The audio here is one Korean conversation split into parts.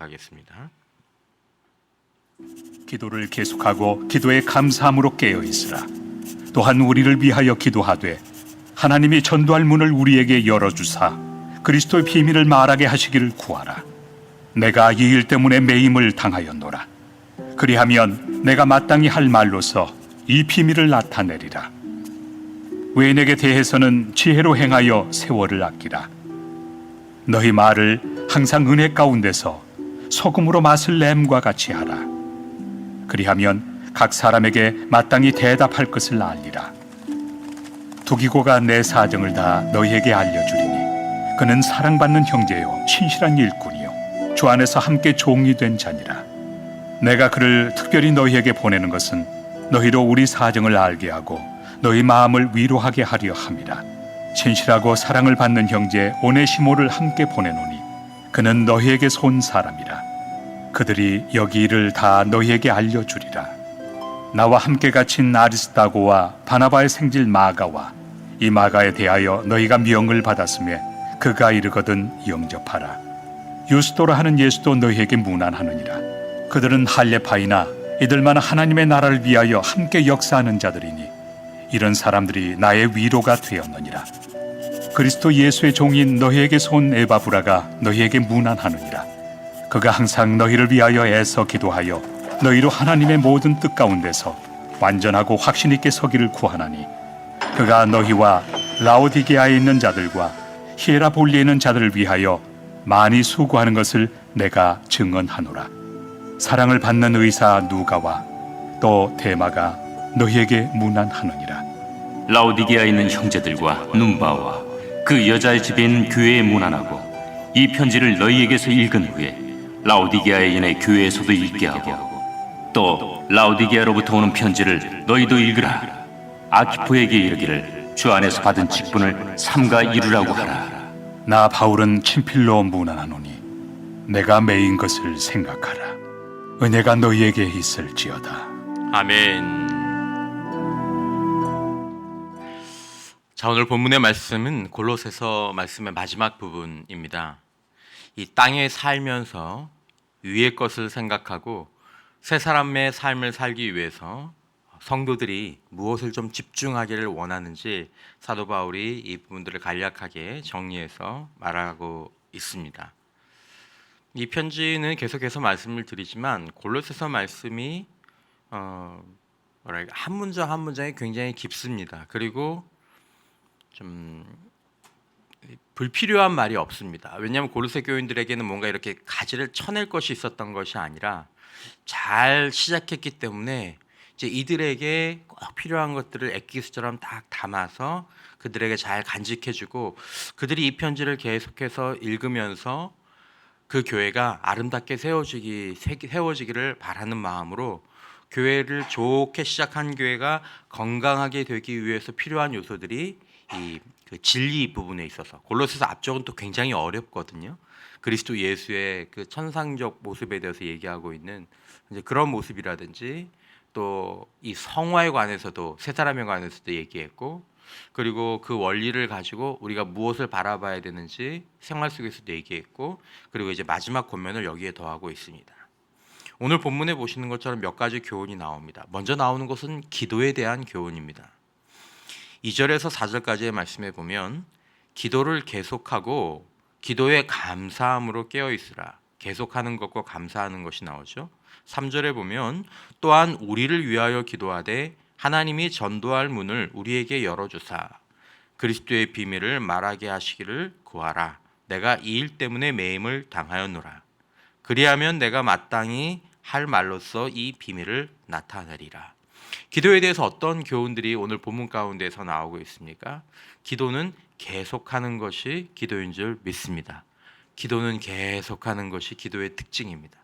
하겠습니다. 기도를 계속하고 기도에 감사함으로 깨어 있으라. 또한 우리를 위하여 기도하되 하나님이 전도할 문을 우리에게 열어주사 그리스도의 비밀을 말하게 하시기를 구하라. 내가 이 일 때문에 매임을 당하였노라. 그리하면 내가 마땅히 할 말로서 이 비밀을 나타내리라. 외인에게 대해서는 지혜로 행하여 세월을 아끼라. 너희 말을 항상 은혜 가운데서 소금으로 맛을 냄과 같이 하라. 그리하면 각 사람에게 마땅히 대답할 것을 알리라. 두기고가 내 사정을 다 너희에게 알려주리니 그는 사랑받는 형제요 신실한 일꾼이요 주 안에서 함께 종이 된 자니라. 내가 그를 특별히 너희에게 보내는 것은 너희로 우리 사정을 알게 하고 너희 마음을 위로하게 하려 함이라. 신실하고 사랑을 받는 형제 오네시모를 함께 보내노니 그는 너희에게서 온 사람이라. 그들이 여기 일을 다 너희에게 알려주리라. 나와 함께 갇힌 아리스다고와 바나바의 생질 마가와 이 마가에 대하여 너희가 명을 받았으며 그가 이르거든 영접하라. 유스도라 하는 예수도 너희에게 문안하느니라. 그들은 할례파이나 이들만 하나님의 나라를 위하여 함께 역사하는 자들이니 이런 사람들이 나의 위로가 되었느니라. 그리스도 예수의 종인 너희에게서 온 에바브라가 너희에게 문안하느니라. 그가 항상 너희를 위하여 애써 기도하여 너희로 하나님의 모든 뜻 가운데서 완전하고 확신 있게 서기를 구하나니 그가 너희와 라오디게아에 있는 자들과 히에라볼리에 있는 자들을 위하여 많이 수고하는 것을 내가 증언하노라. 사랑을 받는 의사 누가와 또 데마가 너희에게 문안하느니라. 라오디게아에 있는 형제들과 눈바와 그 여자의 집에 있는 교회에 문안하고 이 편지를 너희에게서 읽은 후에 라오디게아에 있는 교회에서도 읽게 하고 또 라오디게아로부터 오는 편지를 너희도 읽으라. 아키포에게 이르기를 주 안에서 받은 직분을 삼가 이루라고 하라. 나 바울은 친필로 문안하노니 내가 매인 것을 생각하라. 은혜가 너희에게 있을지어다. 아멘. 자, 오늘 본문의 말씀은 골로새서 말씀의 마지막 부분입니다. 이 땅에 살면서 위의 것을 생각하고 새 사람의 삶을 살기 위해서 성도들이 무엇을 좀 집중하기를 원하는지 사도 바울이 이 부분들을 간략하게 정리해서 말하고 있습니다. 이 편지는 계속해서 말씀을 드리지만 골로새서 말씀이 한 문장 한 문장이 굉장히 깊습니다. 그리고 좀 불필요한 말이 없습니다. 왜냐하면 골로새 교인들에게는 뭔가 이렇게 가지를 쳐낼 것이 있었던 것이 아니라 잘 시작했기 때문에 이제 이들에게 꼭 필요한 것들을 엑기스처럼 딱 담아서 그들에게 잘 간직해주고 그들이 이 편지를 계속해서 읽으면서 그 교회가 아름답게 세워지기를 바라는 마음으로 교회를 좋게 시작한 교회가 건강하게 되기 위해서 필요한 요소들이 그 진리 부분에 있어서 골로새서 앞쪽은 또 굉장히 어렵거든요. 그리스도 예수의 그 천상적 모습에 대해서 얘기하고 있는 이제 그런 모습이라든지 또 이 성화에 관해서도 세 사람에 관해서도 얘기했고 그리고 그 원리를 가지고 우리가 무엇을 바라봐야 되는지 생활 속에서도 얘기했고 그리고 이제 마지막 권면을 여기에 더하고 있습니다. 오늘 본문에 보시는 것처럼 몇 가지 교훈이 나옵니다. 먼저 나오는 것은 기도에 대한 교훈입니다. 2절에서 4절까지의 말씀에 보면 기도를 계속하고 기도에 감사함으로 깨어 있으라. 계속하는 것과 감사하는 것이 나오죠. 3절에 보면 또한 우리를 위하여 기도하되 하나님이 전도할 문을 우리에게 열어주사 그리스도의 비밀을 말하게 하시기를 구하라. 내가 이 일 때문에 매임을 당하였노라. 그리하면 내가 마땅히 할 말로써 이 비밀을 나타내리라. 기도에 대해서 어떤 교훈들이 오늘 본문 가운데서 나오고 있습니까? 기도는 계속하는 것이 기도인 줄 믿습니다. 기도는 계속하는 것이 기도의 특징입니다.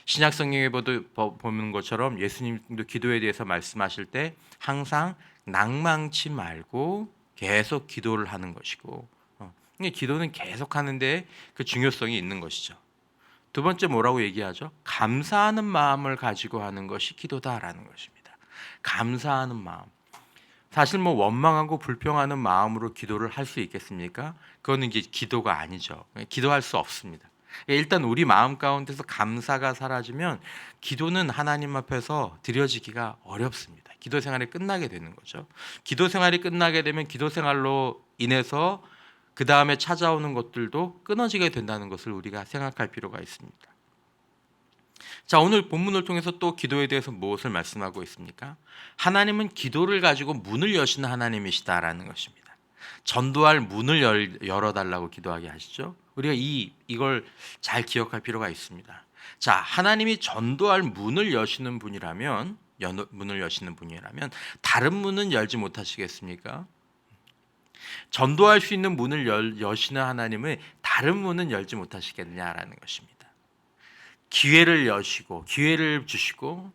신약 성경에 보는 것처럼 예수님도 기도에 대해서 말씀하실 때 항상 낭망치 말고 계속 기도를 하는 것이고 기도는 계속하는데 그 중요성이 있는 것이죠. 두 번째 뭐라고 얘기하죠? 감사하는 마음을 가지고 하는 것이 기도다라는 것입니다. 감사하는 마음. 사실 뭐 원망하고 불평하는 마음으로 기도를 할 수 있겠습니까? 그거는 이제 기도가 아니죠. 기도할 수 없습니다. 일단 우리 마음 가운데서 감사가 사라지면 기도는 하나님 앞에서 드려지기가 어렵습니다. 기도 생활이 끝나게 되는 거죠. 기도 생활이 끝나게 되면 기도 생활로 인해서 그 다음에 찾아오는 것들도 끊어지게 된다는 것을 우리가 생각할 필요가 있습니다. 자, 오늘 본문을 통해서 또 기도에 대해서 무엇을 말씀하고 있습니까? 하나님은 기도를 가지고 문을 여시는 하나님이시다라는 것입니다. 전도할 문을 열어달라고 기도하게 하시죠. 우리가 이걸 잘 기억할 필요가 있습니다. 자, 하나님이 전도할 문을 여시는 분이라면, 다른 문은 열지 못하시겠습니까? 전도할 수 있는 문을 여시는 하나님은 다른 문은 열지 못하시겠느냐라는 것입니다. 기회를 여시고, 기회를 주시고,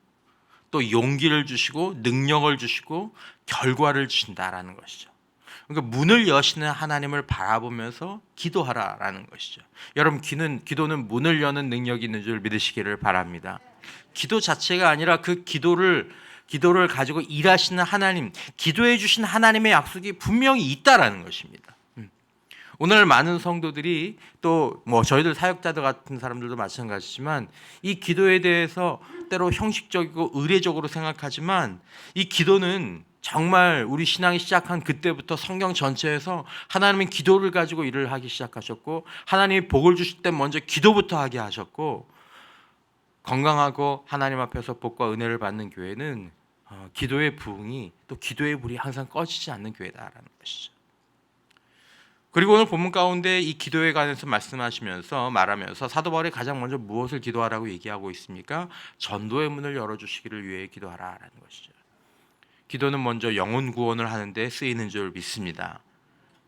또 용기를 주시고, 능력을 주시고, 결과를 주신다라는 것이죠. 그러니까 문을 여시는 하나님을 바라보면서 기도하라라는 것이죠. 여러분, 기도는 문을 여는 능력이 있는 줄 믿으시기를 바랍니다. 기도 자체가 아니라 그 기도를 가지고 일하시는 하나님, 기도해 주신 하나님의 약속이 분명히 있다라는 것입니다. 오늘 많은 성도들이 또 저희들 사역자들 같은 사람들도 마찬가지지만 이 기도에 대해서 때로 형식적이고 의례적으로 생각하지만 이 기도는 정말 우리 신앙이 시작한 그때부터 성경 전체에서 하나님은 기도를 가지고 일을 하기 시작하셨고, 하나님이 복을 주실 때 먼저 기도부터 하게 하셨고, 건강하고 하나님 앞에서 복과 은혜를 받는 교회는 기도의 부흥이, 또 기도의 불이 항상 꺼지지 않는 교회다라는 것이죠. 그리고 오늘 본문 가운데 이 기도에 관해서 말하면서 사도 바울이 가장 먼저 무엇을 기도하라고 얘기하고 있습니까? 전도의 문을 열어주시기를 위해 기도하라라는 것이죠. 기도는 먼저 영혼 구원을 하는데 쓰이는 줄 믿습니다.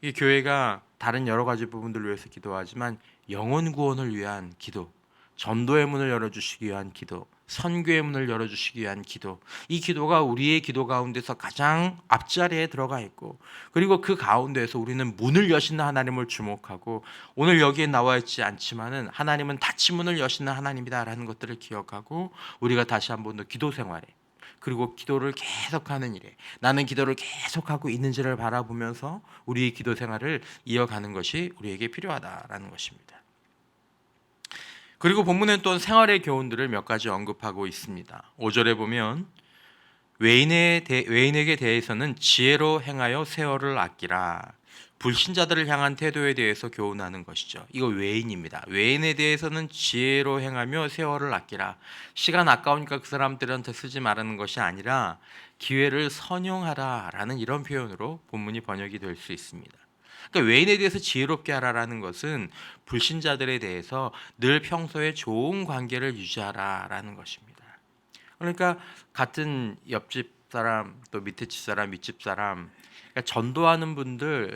이 교회가 다른 여러 가지 부분들을 위해서 기도하지만 영혼 구원을 위한 기도, 전도의 문을 열어주시기 위한 기도, 선교의 문을 열어주시기 위한 기도, 이 기도가 우리의 기도 가운데서 가장 앞자리에 들어가 있고, 그리고 그 가운데에서 우리는 문을 여시는 하나님을 주목하고, 오늘 여기에 나와 있지 않지만은 하나님은 닫힌 문을 여시는 하나님이다라는 것들을 기억하고, 우리가 다시 한 번 더 기도 생활에, 그리고 기도를 계속하는 일에, 나는 기도를 계속하고 있는지를 바라보면서 우리의 기도 생활을 이어가는 것이 우리에게 필요하다라는 것입니다. 그리고 본문엔 또 생활의 교훈들을 몇 가지 언급하고 있습니다. 5절에 보면 외인에게 대해서는 지혜로 행하여 세월을 아끼라. 불신자들을 향한 태도에 대해서 교훈하는 것이죠. 이거 외인입니다. 외인에 대해서는 지혜로 행하며 세월을 아끼라. 시간 아까우니까 그 사람들한테 쓰지 말라는 것이 아니라 기회를 선용하라라는 이런 표현으로 본문이 번역이 될 수 있습니다. 그러니까 외인에 대해서 지혜롭게 하라라는 것은 불신자들에 대해서 늘 평소에 좋은 관계를 유지하라라는 것입니다. 그러니까 같은 옆집 사람, 또 밑에 집 사람, 윗집 사람, 그러니까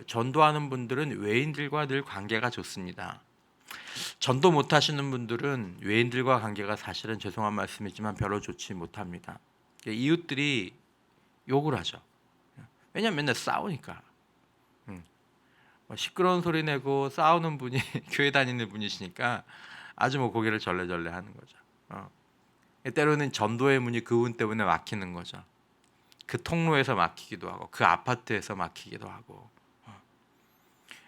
전도하는 분들은 외인들과 늘 관계가 좋습니다. 전도 못 하시는 분들은 외인들과 관계가 사실은 죄송한 말씀이지만 별로 좋지 못합니다. 이웃들이 욕을 하죠. 왜냐면 맨날 싸우니까. 시끄러운 소리 내고 싸우는 분이 교회 다니는 분이시니까 아주 고개를 절레절레 하는 거죠. 때로는 전도의 문이 그분 때문에 막히는 거죠. 그 통로에서 막히기도 하고, 그 아파트에서 막히기도 하고.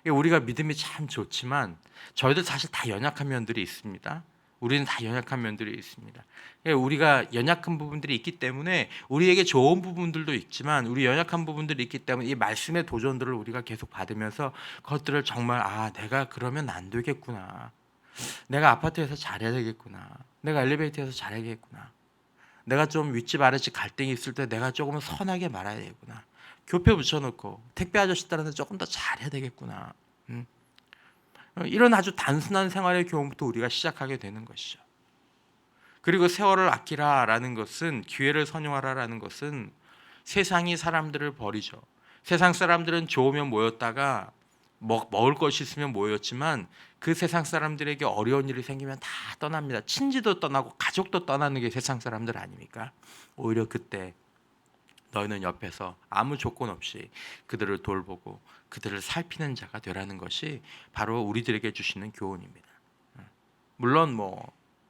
우리가 믿음이 참 좋지만 저희들 사실 다 연약한 면들이 있습니다. 우리는 다 연약한 면들이 있습니다. 우리가 연약한 부분들이 있기 때문에 우리에게 좋은 부분들도 있지만, 우리 연약한 부분들이 있기 때문에 이 말씀의 도전들을 우리가 계속 받으면서 그것들을 정말 내가 그러면 안 되겠구나, 내가 아파트에서 잘해야 되겠구나, 내가 엘리베이터에서 잘해야겠구나, 내가 좀 윗집 아랫집 갈등이 있을 때 내가 조금 선하게 말해야 되겠구나, 교표 붙여놓고 택배 아저씨들한테 조금 더 잘해야 되겠구나. 이런 아주 단순한 생활의 교훈부터 우리가 시작하게 되는 것이죠. 그리고 세월을 아끼라라는 것은, 기회를 선용하라라는 것은 세상이 사람들을 버리죠. 세상 사람들은 좋으면 모였다가 먹을 것이 있으면 모였지만, 그 세상 사람들에게 어려운 일이 생기면 다 떠납니다. 친지도 떠나고 가족도 떠나는 게 세상 사람들 아닙니까? 오히려 그때 너희는 옆에서 아무 조건 없이 그들을 돌보고 그들을 살피는 자가 되라는 것이 바로 우리들에게 주시는 교훈입니다. 물론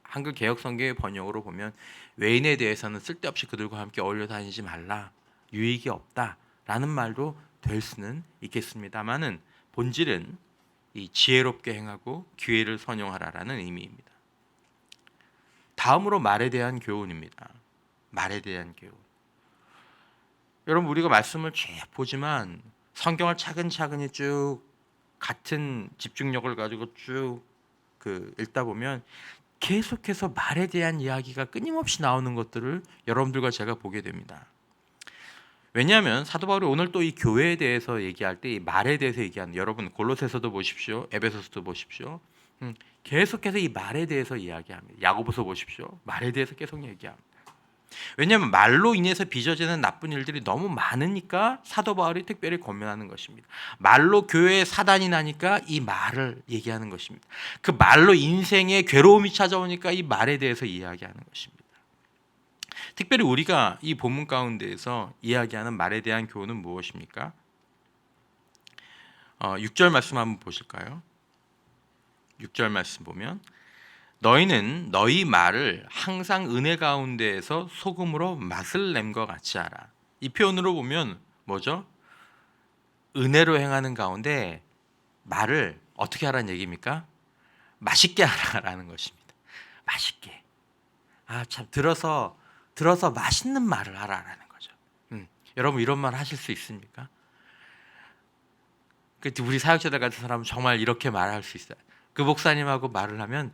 한글 개역 성경의 번역으로 보면 외인에 대해서는 쓸데없이 그들과 함께 어울려 다니지 말라, 유익이 없다라는 말도 될 수는 있겠습니다만은 본질은 이 지혜롭게 행하고 기회를 선용하라라는 의미입니다. 다음으로 말에 대한 교훈입니다. 말에 대한 교훈. 여러분 우리가 말씀을 쭉 보지만 성경을 차근차근히 쭉 같은 집중력을 가지고 쭉 읽다 보면 계속해서 말에 대한 이야기가 끊임없이 나오는 것들을 여러분들과 제가 보게 됩니다. 왜냐하면 사도 바울이 오늘 또 이 교회에 대해서 얘기할 때 이 말에 대해서 얘기하는, 여러분 골로새서도 보십시오, 에베소서도 보십시오. 계속해서 이 말에 대해서 이야기합니다. 야고보서 보십시오. 말에 대해서 계속 얘기합니다. 왜냐하면 말로 인해서 빚어지는 나쁜 일들이 너무 많으니까 사도 바울이 특별히 권면하는 것입니다. 말로 교회에 사단이 나니까 이 말을 얘기하는 것입니다. 그 말로 인생에 괴로움이 찾아오니까 이 말에 대해서 이야기하는 것입니다. 특별히 우리가 이 본문 가운데에서 이야기하는 말에 대한 교훈은 무엇입니까? 6절 말씀 한번 보실까요? 6절 말씀 보면 너희는 너희 말을 항상 은혜 가운데에서 소금으로 맛을 냄과 같이 하라. 이 표현으로 보면 뭐죠? 은혜로 행하는 가운데 말을 어떻게 하라는 얘기입니까? 맛있게 하라라는 것입니다. 맛있게. 참 들어서 맛있는 말을 하라라는 거죠. 여러분 이런 말 하실 수 있습니까? 우리 사역자들 같은 사람은 정말 이렇게 말할 수 있어요. 그 목사님하고 말을 하면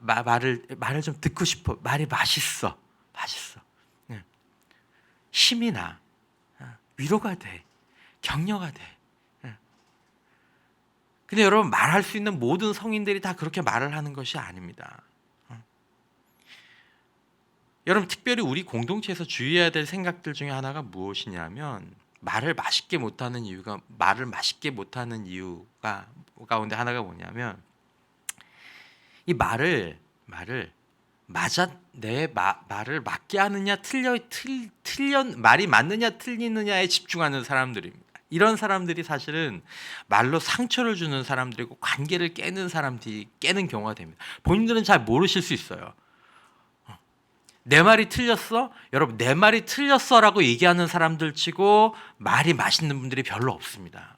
말을 좀 듣고 싶어. 말이 맛있어. 힘이 나. 위로가 돼. 격려가 돼. 근데 여러분 말할 수 있는 모든 성인들이 다 그렇게 말을 하는 것이 아닙니다. 여러분 특별히 우리 공동체에서 주의해야 될 생각들 중에 하나가 무엇이냐면 말을 맛있게 못하는 이유가 가운데 하나가 뭐냐면 이 말을 내 말을 맞게 하느냐 말이 맞느냐 틀리느냐에 집중하는 사람들입니다. 이런 사람들이 사실은 말로 상처를 주는 사람들이고 관계를 깨는 경우가 됩니다. 본인들은 잘 모르실 수 있어요. 내 말이 틀렸어? 여러분 내 말이 틀렸어라고 얘기하는 사람들 치고 말이 맛있는 분들이 별로 없습니다.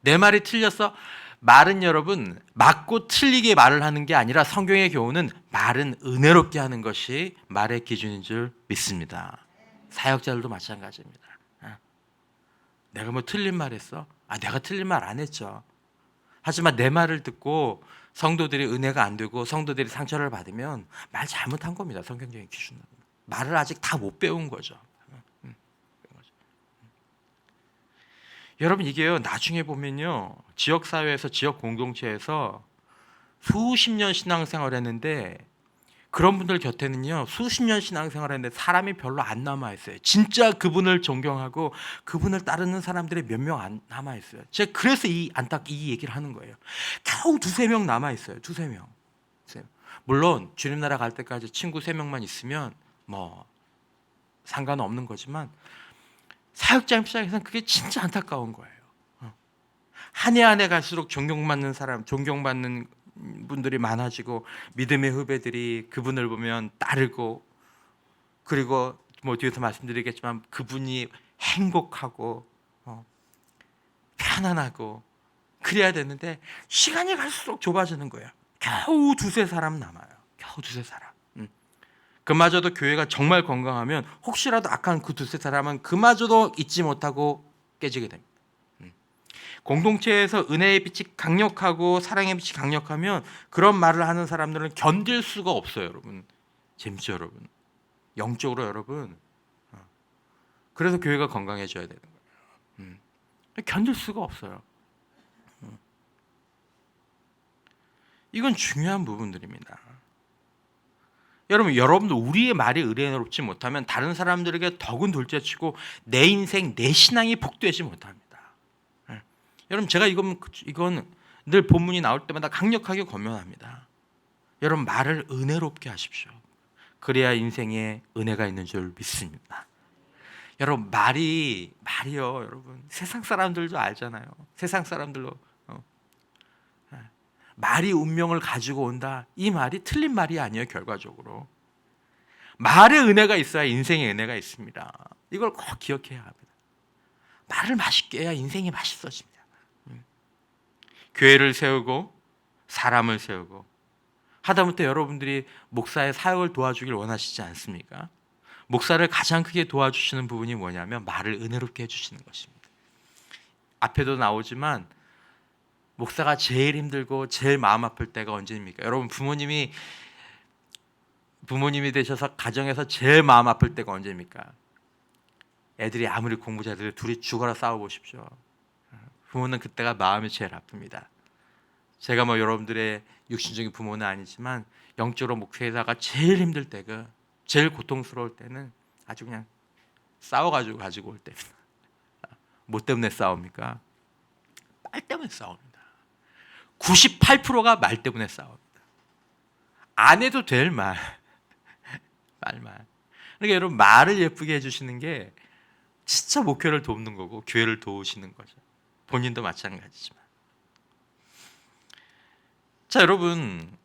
내 말이 틀렸어? 말은 여러분 맞고 틀리게 말을 하는 게 아니라 성경의 교훈은 말은 은혜롭게 하는 것이 말의 기준인 줄 믿습니다. 사역자들도 마찬가지입니다. 내가 뭐 틀린 말 했어? 내가 틀린 말 안 했죠. 하지만 내 말을 듣고 성도들이 은혜가 안 되고 성도들이 상처를 받으면 말 잘못한 겁니다. 성경적인 기준으로. 말을 아직 다 못 배운 거죠. 여러분 이게요 나중에 보면요 지역사회에서 지역 공동체에서 수십 년 신앙생활을 했는데 그런 분들 곁에는요 수십 년 신앙생활을 했는데 사람이 별로 안 남아있어요. 진짜 그분을 존경하고 그분을 따르는 사람들이 몇 명 안 남아있어요. 제가 그래서 이 얘기를 하는 거예요. 겨우 두세 명 남아있어요. 두세 명. 물론 주님 나라 갈 때까지 친구 3명만 있으면 뭐 상관없는 거지만 사역자 입장에서는 그게 진짜 안타까운 거예요. 한 해 한 해 갈수록 존경받는 분들이 많아지고 믿음의 후배들이 그분을 보면 따르고 그리고 뭐 뒤에서 말씀드리겠지만 그분이 행복하고 편안하고 그래야 되는데 시간이 갈수록 좁아지는 거예요. 겨우 두세 사람 남아요. 겨우 두세 사람. 그마저도 교회가 정말 건강하면 혹시라도 악한 그 두세 사람은 그마저도 잊지 못하고 깨지게 됩니다. 공동체에서 은혜의 빛이 강력하고 사랑의 빛이 강력하면 그런 말을 하는 사람들은 견딜 수가 없어요. 여러분 재밌죠 여러분? 영적으로 여러분 그래서 교회가 건강해져야 되는 거예요. 견딜 수가 없어요. 이건 중요한 부분들입니다. 여러분도 우리의 말이 은혜롭지 못하면 다른 사람들에게 덕은 둘째치고 내 인생, 내 신앙이 복되지 못합니다. 여러분 제가 이건 늘 본문이 나올 때마다 강력하게 권면합니다. 여러분 말을 은혜롭게 하십시오. 그래야 인생에 은혜가 있는 줄 믿습니다. 여러분 말이요 여러분 세상 사람들도 알잖아요. 세상 사람들로 말이 운명을 가지고 온다. 이 말이 틀린 말이 아니에요. 결과적으로 말에 은혜가 있어야 인생에 은혜가 있습니다. 이걸 꼭 기억해야 합니다. 말을 맛있게 해야 인생이 맛있어집니다. 교회를 세우고 사람을 세우고 하다못해 여러분들이 목사의 사역을 도와주길 원하시지 않습니까? 목사를 가장 크게 도와주시는 부분이 뭐냐면 말을 은혜롭게 해주시는 것입니다. 앞에도 나오지만 목사가 제일 힘들고 제일 마음 아플 때가 언제입니까? 여러분 부모님이 되셔서 가정에서 제일 마음 아플 때가 언제입니까? 애들이 아무리 공부 잘해도 둘이 죽어라 싸워보십시오. 부모는 그때가 마음이 제일 아픕니다. 제가 뭐 여러분들의 육신적인 부모는 아니지만 영적으로 목회자가 제일 힘들 때가, 제일 고통스러울 때는 아주 그냥 싸워가지고 가지고 올 때입니다. 뭐 때문에 싸웁니까? 말 때문에 싸웁니다. 98%가 말 때문에 싸웁니다. 안 해도 될 말. 말만. 그러니까 여러분 말을 예쁘게 해주시는 게 진짜 목회를 돕는 거고 교회를 도우시는 거죠. 본인도 마찬가지지만. 자, 여러분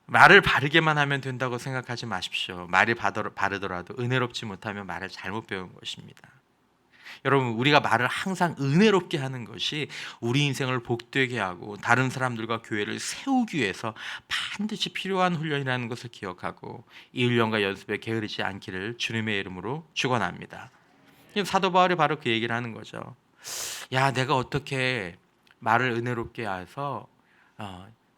말을 바르게만 하면 된다고 생각하지 마십시오. 말이 바르더라도 은혜롭지 못하면 말을 잘못 배운 것입니다. 여러분 우리가 말을 항상 은혜롭게 하는 것이 우리 인생을 복되게 하고 다른 사람들과 교회를 세우기 위해서 반드시 필요한 훈련이라는 것을 기억하고 이 훈련과 연습에 게으르지 않기를 주님의 이름으로 축원합니다. 사도 바울이 바로 그 얘기를 하는 거죠. 야, 내가 어떻게 말을 은혜롭게 해서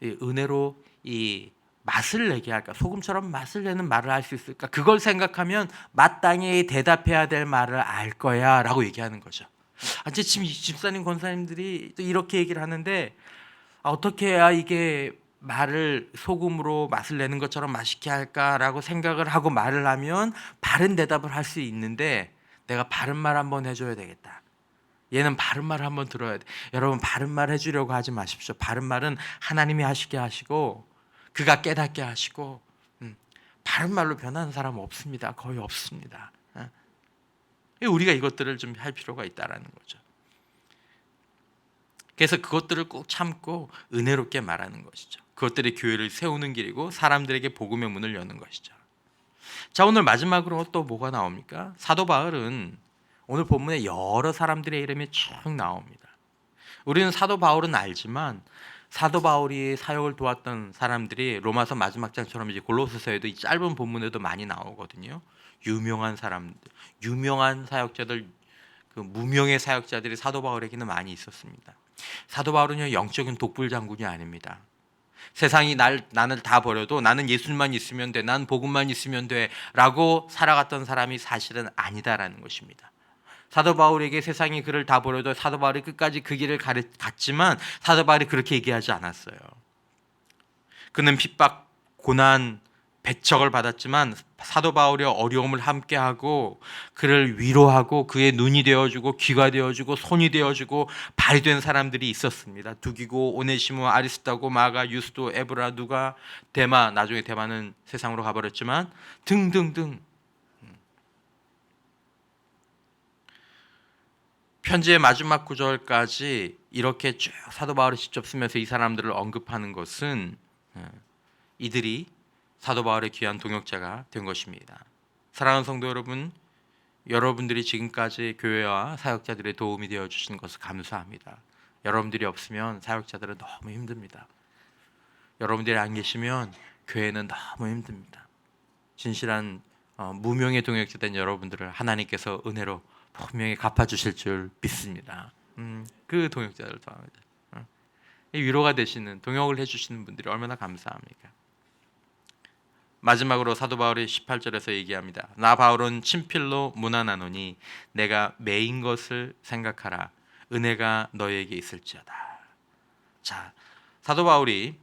이 은혜로 이 맛을 내게 할까? 소금처럼 맛을 내는 말을 할 수 있을까? 그걸 생각하면 마땅히 대답해야 될 말을 알 거야 라고 얘기하는 거죠. 이제 지금 집사님, 권사님들이 또 이렇게 얘기를 하는데 어떻게 해야 이게 말을 소금으로 맛을 내는 것처럼 맛있게 할까라고 생각을 하고 말을 하면 바른 대답을 할 수 있는데 내가 바른 말 한번 해줘야 되겠다. 얘는 바른 말을 한번 들어야 돼. 여러분 바른 말 해주려고 하지 마십시오. 바른 말은 하나님이 하시게 하시고 그가 깨닫게 하시고 바른 말로 변하는 사람은 없습니다. 거의 없습니다. 우리가 이것들을 좀 할 필요가 있다라는 거죠. 그래서 그것들을 꼭 참고 은혜롭게 말하는 것이죠. 그것들이 교회를 세우는 길이고 사람들에게 복음의 문을 여는 것이죠. 자, 오늘 마지막으로 또 뭐가 나옵니까? 사도 바울은 오늘 본문에 여러 사람들의 이름이 쭉 나옵니다. 우리는 사도 바울은 알지만 사도 바울이 사역을 도왔던 사람들이 로마서 마지막 장처럼 이제 골로새서에도 이 짧은 본문에도 많이 나오거든요. 유명한 사람들, 유명한 사역자들, 그 무명의 사역자들이 사도 바울에게는 많이 있었습니다. 사도 바울은요 영적인 독불 장군이 아닙니다. 세상이 나를 다 버려도 나는 예수만 있으면 돼, 난 복음만 있으면 돼라고 살아갔던 사람이 사실은 아니다라는 것입니다. 사도 바울에게 세상이 그를 다 버려도 사도 바울이 끝까지 그 길을 갔지만 사도 바울이 그렇게 얘기하지 않았어요. 그는 핍박, 고난, 배척을 받았지만 사도 바울이 어려움을 함께하고 그를 위로하고 그의 눈이 되어주고 귀가 되어주고 손이 되어주고 발이 된 사람들이 있었습니다. 두기고, 오네시모, 아리스타고, 마가, 유스도, 에브라, 누가, 데마, 나중에 데마는 세상으로 가버렸지만 등등등. 편지의 마지막 구절까지 이렇게 쭉 사도 바울이 직접 쓰면서 이 사람들을 언급하는 것은 이들이 사도 바울의 귀한 동역자가 된 것입니다. 사랑하는 성도 여러분, 여러분들이 지금까지 교회와 사역자들의 도움이 되어 주신 것을 감사합니다. 여러분들이 없으면 사역자들은 너무 힘듭니다. 여러분들이 안 계시면 교회는 너무 힘듭니다. 진실한 무명의 동역자 된 여러분들을 하나님께서 은혜로 분명히 갚아주실 줄 믿습니다. 그 동역자를 도와합니다. 위로가 되시는, 동역을 해주시는 분들이 얼마나 감사합니까? 마지막으로 사도 바울이 18절에서 얘기합니다. 나 바울은 친필로 문안하노니 내가 매인 것을 생각하라. 은혜가 너에게 있을지어다. 자, 사도 바울이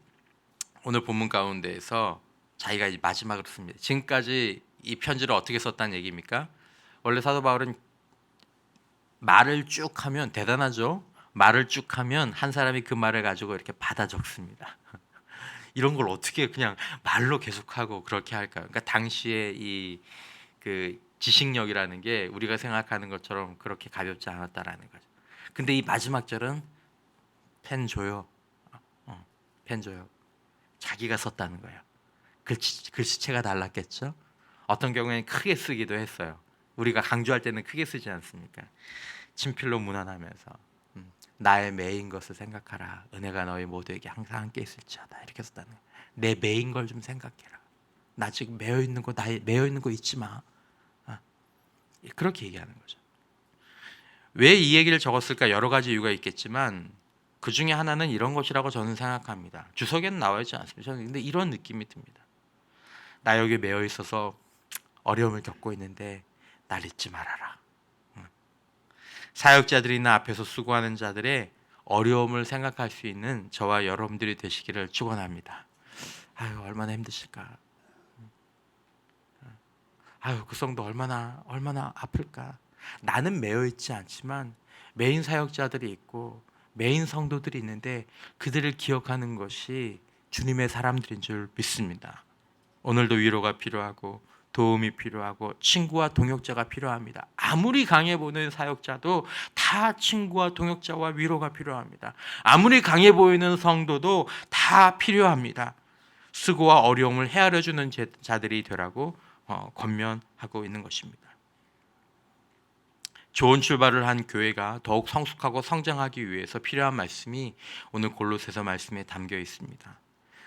오늘 본문 가운데에서 자기가 이제 마지막으로 씁니다. 지금까지 이 편지를 어떻게 썼다는 얘기입니까? 원래 사도 바울은 말을 쭉 하면 대단하죠. 말을 쭉 하면 한 사람이 그 말을 가지고 이렇게 받아 적습니다. 이런 걸 어떻게 그냥 말로 계속하고 그렇게 할까요? 그러니까 당시에 이 그 지식력이라는 게 우리가 생각하는 것처럼 그렇게 가볍지 않았다라는 거죠. 근데 이 마지막 절은 펜 줘요. 펜 줘요. 자기가 썼다는 거예요. 글씨체가 달랐겠죠. 어떤 경우에는 크게 쓰기도 했어요. 우리가 강조할 때는 크게 쓰지 않습니까? 친필로 문안하면서 나의 매인 것을 생각하라. 은혜가 너희 모두에게 항상 함께 있을지어다. 이렇게 썼다는 거예요. 내 매인 걸 좀 생각해라. 나 지금 매여 있는 거 잊지 마. 그렇게 얘기하는 거죠. 왜 이 얘기를 적었을까? 여러 가지 이유가 있겠지만 그 중에 하나는 이런 것이라고 저는 생각합니다. 주석에는 나와 있지 않습니다. 저는 근데 이런 느낌이 듭니다. 나 여기 매여 있어서 어려움을 겪고 있는데 날 잊지 말아라. 사역자들이나 앞에서 수고하는 자들의 어려움을 생각할 수 있는 저와 여러분들이 되시기를 축원합니다. 아유, 얼마나 힘드실까. 아유, 그 성도 얼마나 아플까. 나는 매여 있지 않지만 메인 사역자들이 있고 메인 성도들이 있는데 그들을 기억하는 것이 주님의 사람들인 줄 믿습니다. 오늘도 위로가 필요하고 도움이 필요하고 친구와 동역자가 필요합니다. 아무리 강해 보이는 사역자도 다 친구와 동역자와 위로가 필요합니다. 아무리 강해 보이는 성도도 다 필요합니다. 수고와 어려움을 헤아려 주는 자들이 되라고 권면하고 있는 것입니다. 좋은 출발을 한 교회가 더욱 성숙하고 성장하기 위해서 필요한 말씀이 오늘 골로새서 말씀에 담겨 있습니다.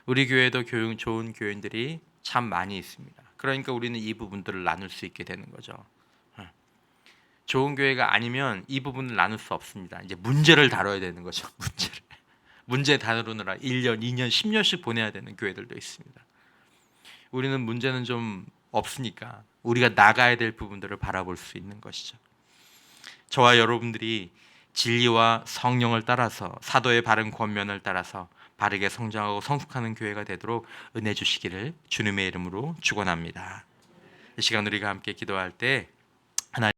우리 교회도 좋은 교인들이 참 많이 있습니다. 그러니까 우리는 이 부분들을 나눌 수 있게 되는 거죠. 좋은 교회가 아니면 이 부분을 나눌 수 없습니다. 이제 문제를 다뤄야 되는 거죠. 문제 다루느라 1년, 2년, 10년씩 보내야 되는 교회들도 있습니다. 우리는 문제는 좀 없으니까 우리가 나가야 될 부분들을 바라볼 수 있는 것이죠. 저와 여러분들이 진리와 성령을 따라서 사도의 바른 권면을 따라서 바르게 성장하고 성숙하는 교회가 되도록 은혜 주시기를 주님의 이름으로 축원합니다. 이 시간 우리가 함께 기도할 때